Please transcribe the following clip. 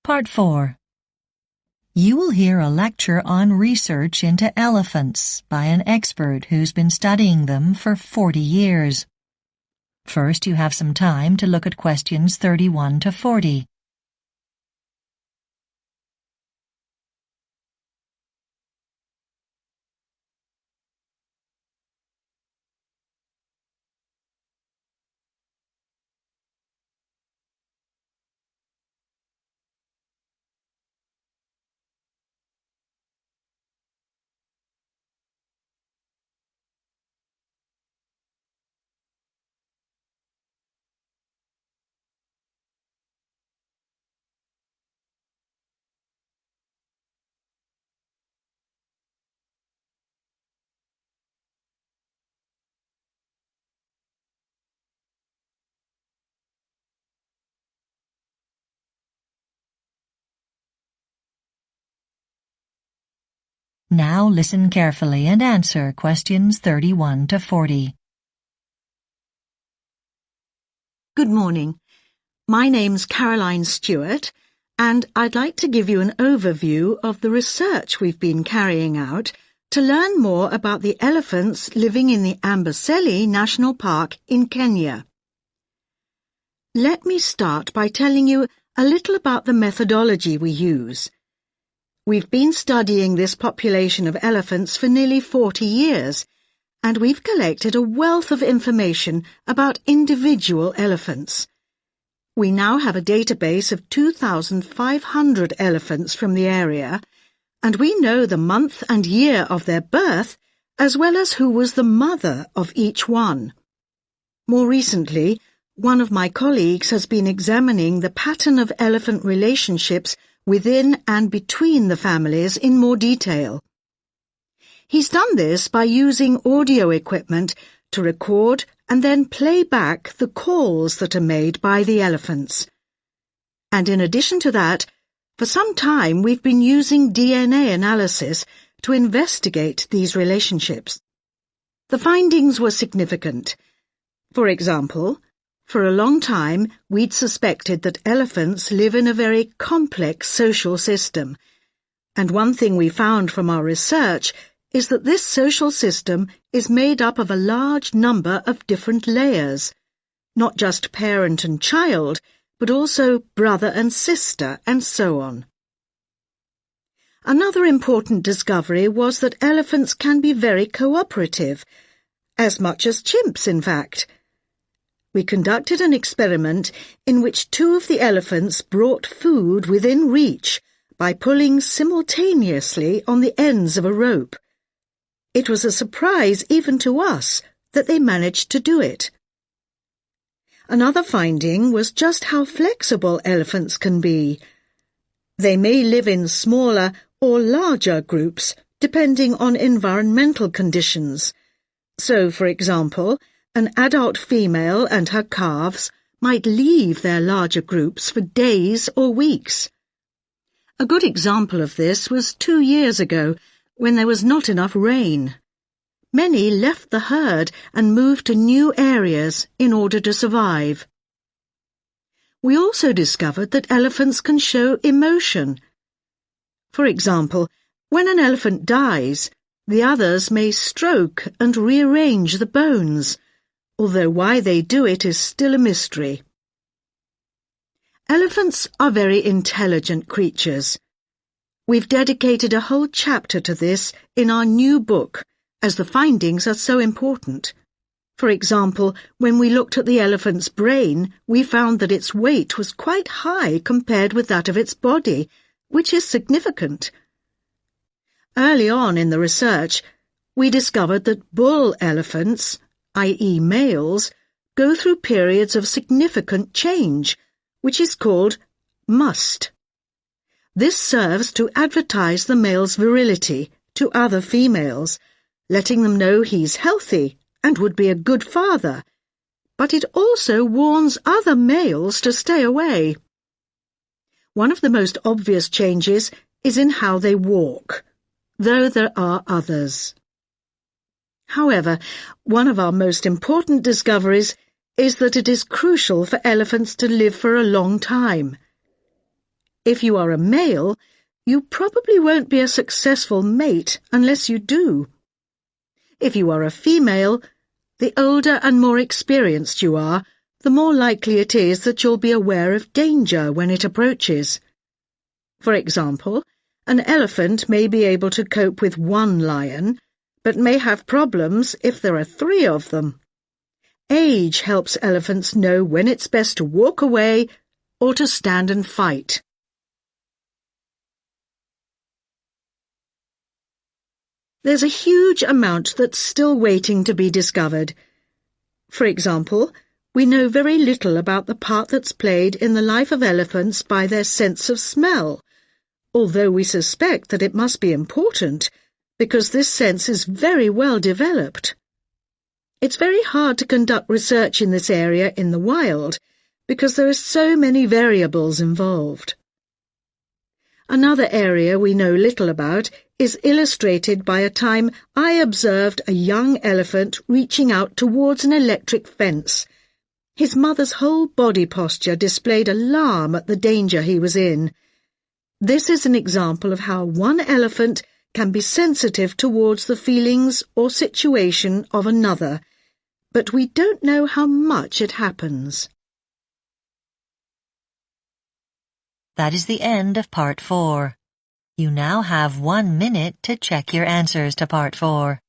Part 4. You will hear a lecture on research into elephants by an expert who's been studying them for 40 years. First, you have some time to look at questions 31 to 40. Now listen carefully and answer questions 31 to 40. Good morning. My name's Caroline Stewart, and I'd like to give you an overview of the research we've been carrying out to learn more about the elephants living in the Amboseli National Park in Kenya. Let me start by telling you a little about the methodology we use. We've been studying this population of elephants for nearly 40 years, and we've collected a wealth of information about individual elephants. We now have a database of 2,500 elephants from the area, and we know the month and year of their birth, as well as who was the mother of each one. More recently, one of my colleagues has been examining the pattern of elephant relationships within and between the families in more detail. He's done this by using audio equipment to record and then play back the calls that are made by the elephants. And in addition to that, for some time we've been using DNA analysis to investigate these relationships. The findings were significant. For example, for a long time, we'd suspected that elephants live in a very complex social system. And one thing we found from our research is that this social system is made up of a large number of different layers, not just parent and child, but also brother and sister, and so on. Another important discovery was that elephants can be very cooperative, as much as chimps, in fact. We conducted an experiment in which two of the elephants brought food within reach by pulling simultaneously on the ends of a rope. It was a surprise even to us that they managed to do it. Another finding was just how flexible elephants can be. They may live in smaller or larger groups depending on environmental conditions. So, for example, an adult female and her calves might leave their larger groups for days or weeks. A good example of this was 2 years ago, when there was not enough rain. Many left the herd and moved to new areas in order to survive. We also discovered that elephants can show emotion. For example, when an elephant dies, the others may stroke and rearrange the bones, although why they do it is still a mystery. Elephants are very intelligent creatures. We've dedicated a whole chapter to this in our new book, as the findings are so important. For example, when we looked at the elephant's brain, we found that its weight was quite high compared with that of its body, which is significant. Early on in the research, we discovered that bull elephants, i.e. males, go through periods of significant change, which is called must. This serves to advertise the male's virility to other females, letting them know he's healthy and would be a good father, but it also warns other males to stay away. One of the most obvious changes is in how they walk, though there are others. However, one of our most important discoveries is that it is crucial for elephants to live for a long time. If you are a male, you probably won't be a successful mate unless you do. If you are a female, the older and more experienced you are, the more likely it is that you'll be aware of danger when it approaches. For example, an elephant may be able to cope with one lion, but may have problems if there are 3 of them. Age helps elephants know when it's best to walk away or to stand and fight. There's a huge amount that's still waiting to be discovered. For example, we know very little about the part that's played in the life of elephants by their sense of smell, although we suspect that it must be important because this sense is very well developed. It's very hard to conduct research in this area in the wild because there are so many variables involved. Another area we know little about is illustrated by a time I observed a young elephant reaching out towards an electric fence. His mother's whole body posture displayed alarm at the danger he was in. This is an example of how one elephant can be sensitive towards the feelings or situation of another, but we don't know how much it happens. That is the end of Part 4. You now have 1 minute to check your answers to Part 4.